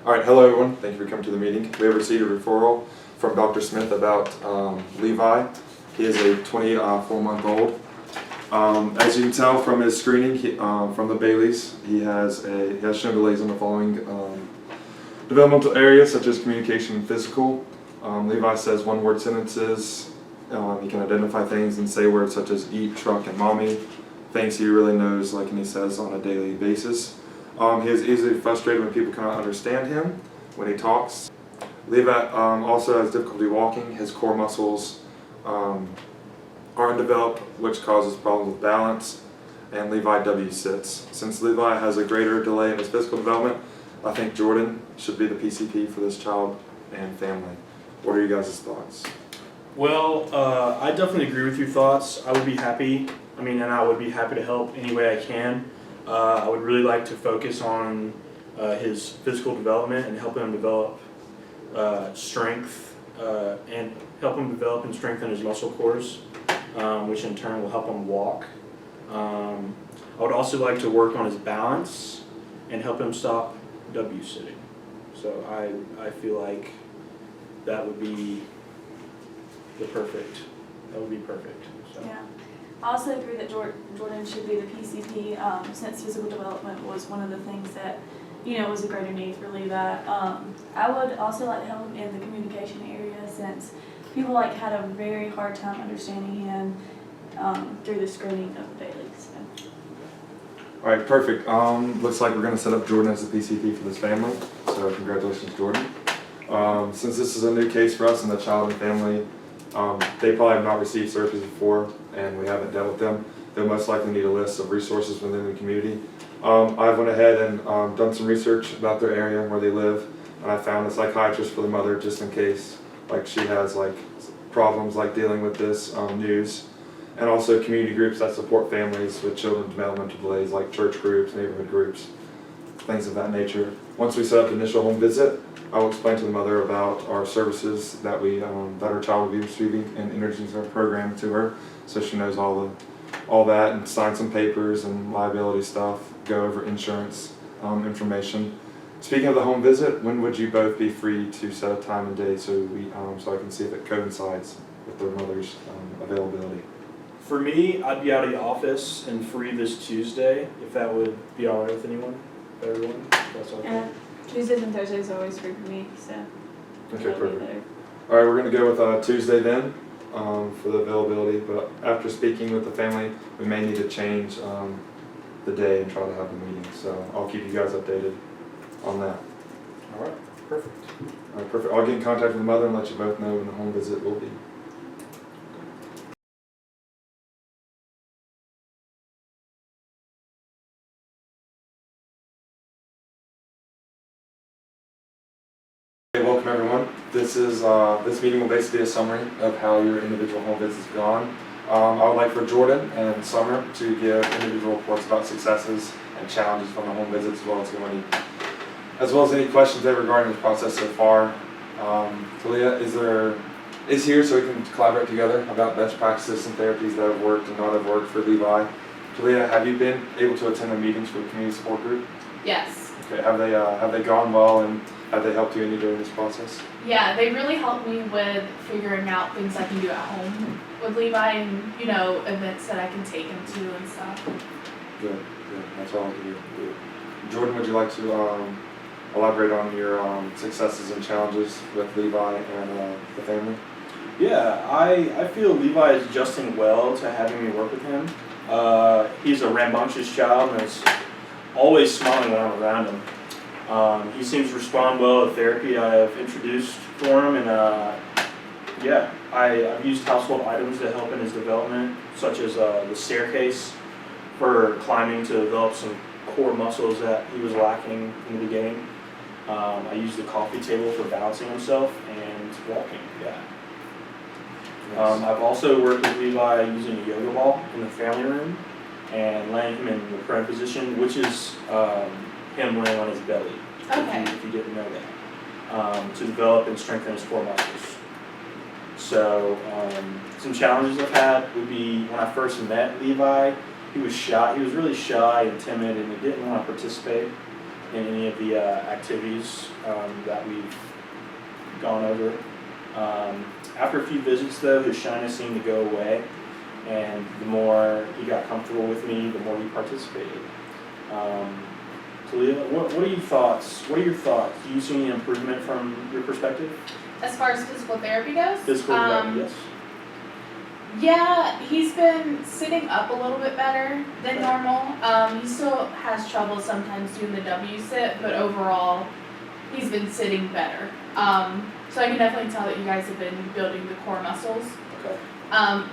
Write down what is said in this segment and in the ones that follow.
All right, hello everyone. Thank you for coming to the meeting. We have received a referral from Dr. Smith about Levi. He is a 24-month-old. As you can tell from his screening, from the Baileys, he has shown delays in the following developmental areas, such as communication and physical. Levi says one-word sentences. He can identify things and say words such as eat, truck, and mommy. Things he really knows, like, and he says on a daily basis. He is easily frustrated when people cannot understand him when he talks. Levi also has difficulty walking. His core muscles are undeveloped, which causes problems with balance, and Levi W sits. Since Levi has a greater delay in his physical development, I think Jordan should be the PCP for this child and family. What are you guys' thoughts? Well, I definitely agree with your thoughts. I would be happy, and I would be happy to help any way I can. I would really like to focus on his physical development and help him develop strength and help him develop and strengthen his muscle cores, which in turn will help him walk. I would also like to work on his balance and help him stop W sitting. So I feel like that would be perfect. So. Yeah. I also agree that Jordan should be the PCP since physical development was one of the things that, was a greater need for Levi. I would also like to help him in the communication area since people had a very hard time understanding him through the screening of the Baileys. So. All right, perfect. Looks like we're going to set up Jordan as the PCP for this family. So congratulations, Jordan. Since this is a new case for us and the child and family, they probably have not received services before, and we haven't dealt with them. They'll most likely need a list of resources within the community. I've went ahead and done some research about their area and where they live, and I found a psychiatrist for the mother just in case she has problems dealing with this news, and also community groups that support families with children with developmental delays, like church groups, neighborhood groups, things of that nature. Once we set up the initial home visit, I will explain to the mother about our services that her child will be receiving and introduce our program to her, so she knows all that, and sign some papers and liability stuff, go over insurance information. Speaking of the home visit, when would you both be free to set a time and day so I can see if it coincides with their mother's availability? For me, I'd be out of the office and free this Tuesday, if that would be all right with anyone, everyone. If that's okay. Yeah. Tuesdays and Thursdays are always free for me, so. Okay, perfect. All right, we're going to go with Tuesday then for the availability, but after speaking with the family, we may need to change the day and try to have the meeting, so I'll keep you guys updated on that. All right, perfect. All right, perfect. I'll get in contact with the mother and let you both know when the home visit will be. Welcome everyone. This meeting will basically be a summary of how your individual home visits have gone. I would like for Jordan and Summer to give individual reports about successes and challenges from the home visits, as well as any questions there regarding the process so far. Talia is here so we can collaborate together about best practices and therapies that have worked and not have worked for Levi. Talia, have you been able to attend the meetings for the community support group? Yes. Okay. Have they gone well, and have they helped you any during this process? Yeah, they really helped me with figuring out things I can do at home with Levi and, events that I can take him to and stuff. Good. That's all I can do. Jordan, would you like to elaborate on your successes and challenges with Levi and the family? Yeah, I feel Levi is adjusting well to having me work with him. He's a rambunctious child and is always smiling when I'm around him. He seems to respond well to therapy I have introduced for him, and I've used household items to help in his development, such as the staircase for climbing to develop some core muscles that he was lacking in the beginning. I used the coffee table for balancing himself and walking. Yeah. Nice. I've also worked with Levi using a yoga ball in the family room and laying him in the prone position, which is him laying on his belly. Okay. If you didn't know that, to develop and strengthen his core muscles. So some challenges I've had would be when I first met Levi, he was shy. He was really shy and timid, and he didn't want to participate in any of the activities that we've gone over. After a few visits though, his shyness seemed to go away, and the more he got comfortable with me, the more he participated. Talia, what are your thoughts? Do you see any improvement from your perspective? As far as physical therapy goes, Physical development, yes. yeah, he's been sitting up a little bit better than normal. He still has trouble sometimes doing the W sit, but overall, he's been sitting better. So I can definitely tell that you guys have been building the core muscles. Okay.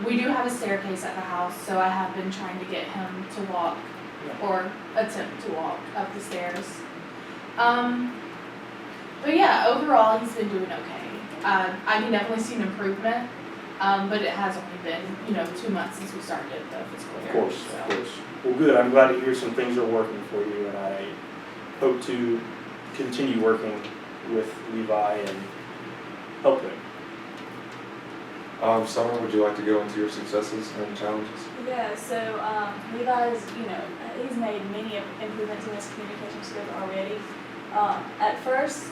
We do have a staircase at the house, so I have been trying to get him to walk or attempt to walk up the stairs. But yeah, overall he's been doing okay. I can definitely see an improvement, but it has only been 2 months since we started the physical Of therapy. course, so. of course. Well, good. I'm glad to hear some things are working for you, and I hope to continue working with Levi and help him. Summer, would you like to go into your successes and challenges? Yeah, so Levi's, he's made many improvements in his communication skills already. At first,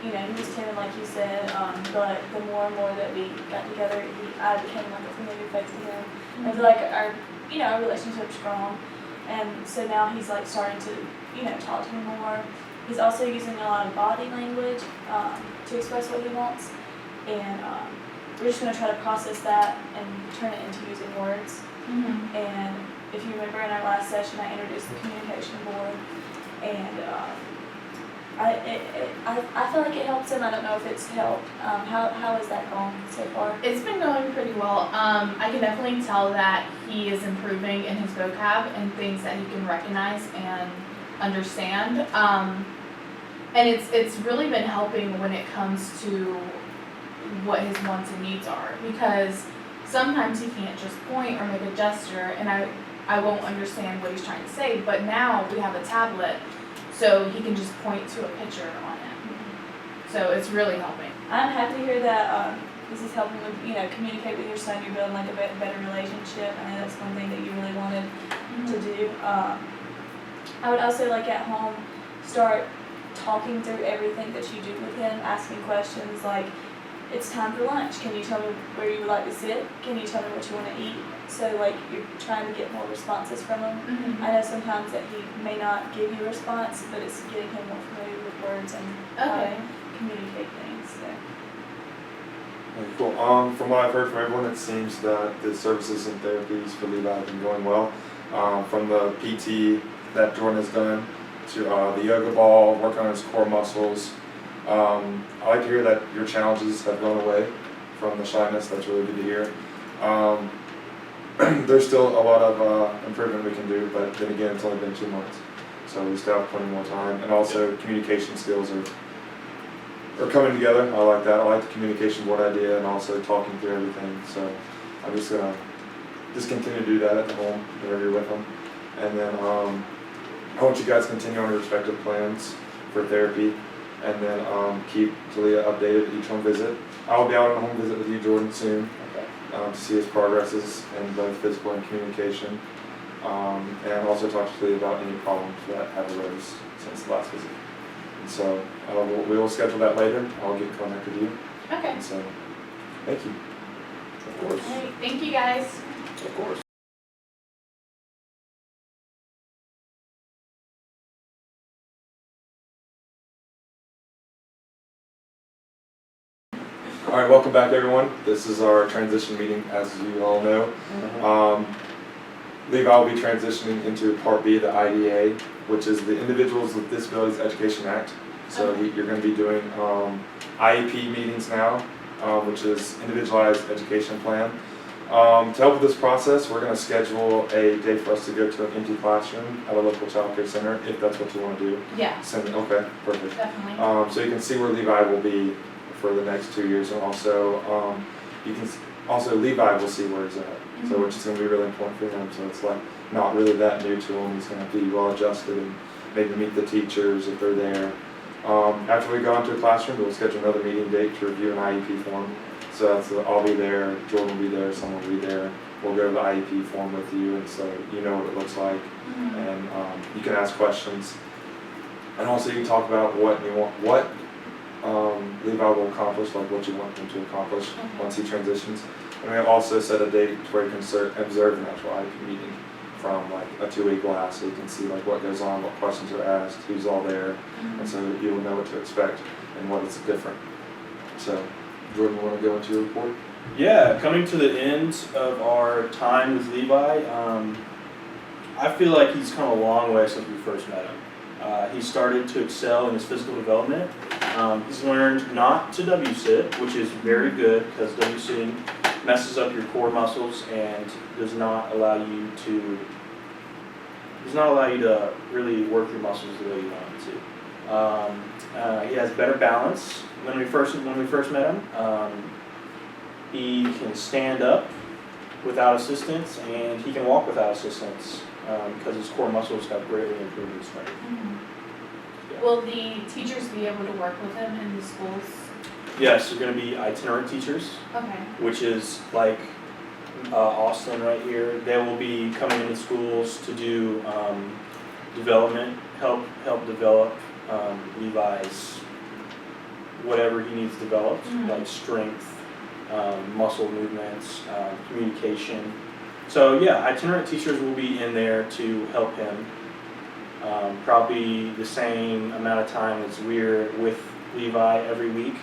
he was timid, like you said, but the more and more that we got together, I became like a familiar face to him. Mm-hmm. I feel like our relationship's strong, and so now he's like starting to, talk to me more. He's also using a lot of body language to express what he wants, and we're just going to try to process that and turn it into using words. Mm-hmm. And if you remember in our last session, I introduced the communication board, and I feel like it helps him. I don't know if it's helped. How has that gone so far? It's been going pretty well. I can definitely tell that he is improving in his vocab and things that he can recognize and understand. And it's really been helping when it comes to what his wants and needs are, because sometimes he can't just point or make a gesture and I won't understand what he's trying to say, but now we have a tablet so he can just point to a picture on it. So it's really helping. I'm happy to hear that this is helping with, communicate with your son. You're building like a better relationship. I know that's one thing that you really wanted to do. I would also like at home start talking through everything that you do with him, asking questions like, it's time for lunch. Can you tell me where you would like to sit? Can you tell me what you want to eat? So like you're trying to get more responses from him. Mm-hmm. I know sometimes that he may not give you a response, but it's getting him more familiar with words and how to communicate things. So. Okay, cool. From what I've heard from everyone, it seems that the services and therapies for Levi have been going well. From the PT that Jordan has done to the yoga ball, work on his core muscles. I like to hear that your challenges have gone away from the shyness. That's really good to hear. There's still a lot of improvement we can do, but then again, it's only been 2 months. So we still have plenty more time. And also communication skills are coming together. I like that. I like the communication board idea and also talking through everything. So I'm just going to just continue to do that at the home whenever you're with them. And then I want you guys to continue on your respective plans for therapy. And then keep Talia updated each home visit. I'll be out on a home visit with you, Jordan, soon to see his progresses in both physical and communication. And also talk to Talia about any problems that have arose since the last visit. And so we will schedule that later. I'll get in contact with you. Okay. And so thank you. Of course. All right. Thank you guys. Of course. All right, welcome back, everyone. This is our transition meeting, as you all know. Levi will be transitioning into Part B of the IDA, which is the Individuals with Disabilities Education Act. So you're going to be doing IEP meetings now, which is Individualized Education Plan. To help with this process, we're going to schedule a day for us to go to an empty classroom at a local child care center, if that's what you want to do. Yeah, Okay, perfect. definitely. So you can see where Levi will be for the next 2 years, and also Levi will see where he's at. So which is going to be really important for him. So it's like not really that new to him. He's going to be well adjusted and maybe meet the teachers if they're there. After we go into a classroom, we'll schedule another meeting date to review an IEP form. So I'll be there, Jordan will be there, someone will be there. We'll go to the IEP form with you, and so you know what it looks like, and you can ask questions. And also you can talk about what you want, what Levi will accomplish, like what you want him to accomplish once he transitions. And we also set a date where you can observe an actual IEP meeting from like a 2-week glass, so you can see like what goes on, what questions are asked, who's all there, and so you will know what to expect and what is different. So, Jordan, you want to go into your report? Yeah, coming to the end of our time with Levi, I feel like he's come a long way since we first met him. He started to excel in his physical development. He's learned not to W-sit, which is very good because W-sitting messes up your core muscles and does not allow you to really work your muscles the way you want to. He has better balance. When we first met him, he can stand up without assistance and he can walk without assistance because his core muscles have greatly improved in strength. Yeah. Will the teachers be able to work with him in the schools? Yes, they're going to be itinerant teachers, Okay. which is like Austin right here. They will be coming into schools to do development, help develop Levi's whatever he needs developed, like strength, muscle movements, communication. So yeah, itinerant teachers will be in there to help him. Probably the same amount of time as we're with Levi every week,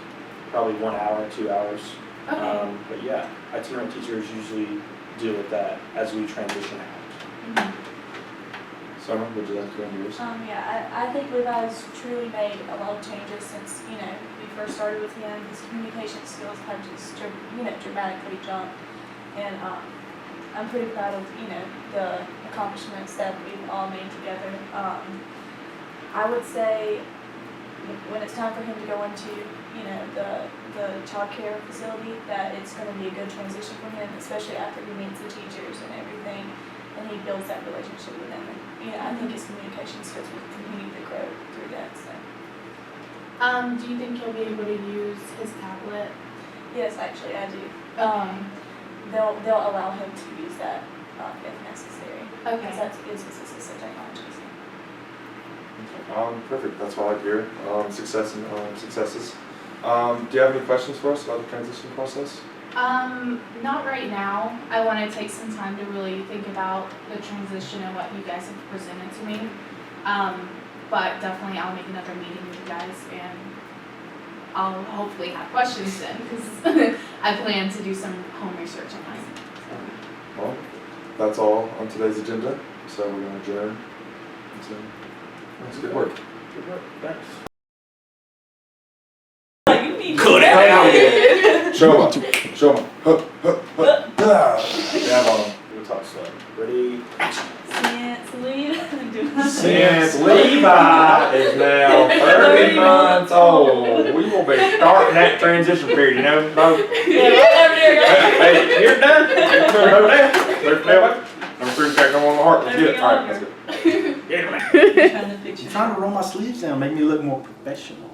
probably 1 hour, 2 hours. Okay. But yeah, itinerant teachers usually deal with that as we transition out. Summer, would you like to go into yours? Yeah, I think Levi's truly made a lot of changes since, we first started with him. His communication skills have just, dramatically jumped. And I'm pretty proud of, the accomplishments that we've all made together. I would say when it's time for him to go into, the child care facility, that it's going to be a good transition for him, especially after he meets the teachers and everything, and he builds that relationship with them. And, I think his communication skills will continue to grow through that. So. Do you think he'll be able to use his tablet? Yes, actually, I do. They'll allow him to use that if necessary. Okay. Because that is his assistive technology. Perfect. That's all I hear. Success and successes. Do you have any questions for us about the transition process? Not right now. I want to take some time to really think about the transition and what you guys have presented to me. But definitely I'll make another meeting with you guys and I'll hopefully have questions then because I plan to do some home research on mine. Well, that's all on today's agenda. So we're going to adjourn. So, that's good work. Good work. Thanks. Good. Show 'em. Show 'em. Dab on 'em. We'll talk slow. Ready? Since Since Levi is now 30 months old, we will be starting that transition period, Bo? Hey, you're done. You're done over there. There's number 3 check on the heart. Let's get it. All right, let's go. Get it, man. You're trying to roll my sleeves down, make me look more professional.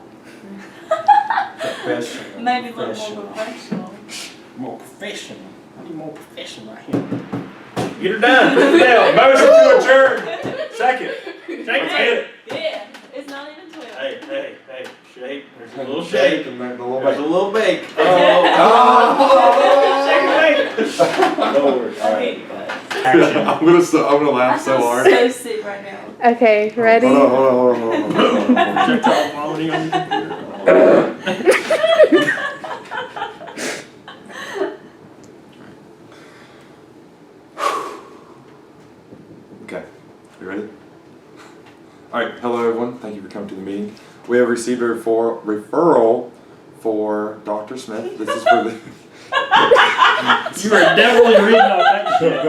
Professional. Maybe a little more professional. More professional. I need more professional right here. Get her done. Put it down. Motion to adjourn. Second. Shake Let's it. get it. Yeah, it's not even 12. Hey. Shake. There's a little Shake shake. and then the little There's a bit. little bake. Oh. Lord. I hate you guys. I'm gonna laugh so I hard. feel so sick right now. Okay, ready? Hold on. Check out vomiting on your computer. Okay, you ready? Alright, hello everyone, thank you for coming to the meeting. We have received a referral for Dr. Smith. This is for the... You are definitely reading off that shit.